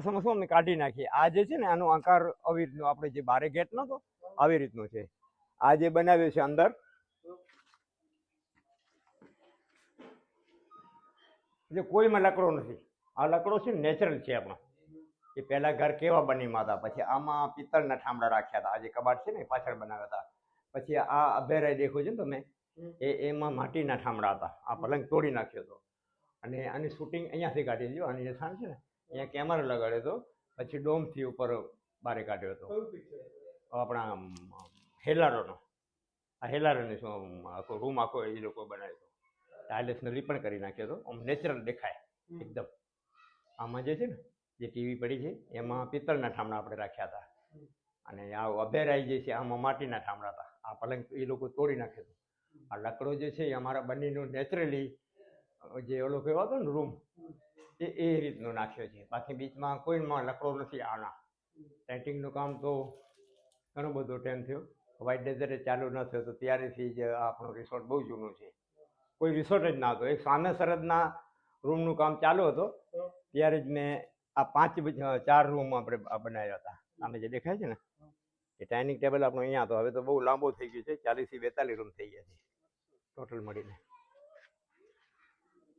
શું અમે કાઢી નાખીએ. આ જે છે ને આનો આકાર આવી રીતનો આપણે જે બારે ગેટ નતો આવી રીતનો છે. આ જે બનાવ્યું છે અંદર એટલે કોઈમાં લકડો નથી. આ લકડો છે ને નેચરલ છે આપણો. એ પહેલા ઘર કેવા બનીમાં હતા, પછી આમાં પિત્તળના ઠામડા રાખ્યા હતા. આ જે કબાટ છે ને પાછળ બનાવ્યા હતા. પછી આ અભેરાય દેખો છો ને તમે, એમાં માટીના ઠામડા હતા. આ પલંગ તોડી નાખ્યો હતો અને આની શૂટિંગ અહીંયાથી કાઢી દીધું. આની જે સ્થાન છે ને અહીંયા કેમેરો લગાડ્યો હતો, પછી ડોમથી ઉપર બારે કાઢ્યો હતો આપણા હેલારોનો. આ હેલારોની શું આખો રૂમ આખો એ લોકો બનાવ્યો હતો. ટાઇલ્સને રીપણ કરી નાખ્યો હતો. આમ નેચરલ દેખાય એકદમ. આમાં જે છે ને જે ટીવી પડી છે એમાં પિત્તળના ઠામડા આપણે રાખ્યા હતા અને આ અભેરાઈ જે છે આમાં માટીના ઠામડા હતા. આ પલંગ એ લોકો તોડી નાખ્યો હતો. આ લકડો જે છે એ અમારા બંનેનો નેચરલી જે ઓલો કહેવાતો ને રૂમ એ રીતનો નાખ્યો છે. બાકી બીચમાં કોઈમાં લકડો નથી. આના પેન્ટિંગનું કામ તો ઘણો બધો ટાઈમ થયો. વ્હાઇટ ડેઝર્ટ ચાલુ ન થયો તો ત્યારેથી જ આપણો રિસોર્ટ બહુ જૂનો છે. કોઈ રિસોર્ટ જ ના હતો. એક સામે સરહદના રૂમનું કામ ચાલુ હતો ત્યારે જ મેં આ 4 રૂમ આપણે બનાવ્યા હતા. સામે જે દેખાય છે ને એ ડાઇનિંગ ટેબલ આપણો અહીંયા હતો. હવે તો બહુ લાંબો થઈ ગયો છે. 40 થી 42 રૂમ થઈ ગયા છે ટોટલ મળીને.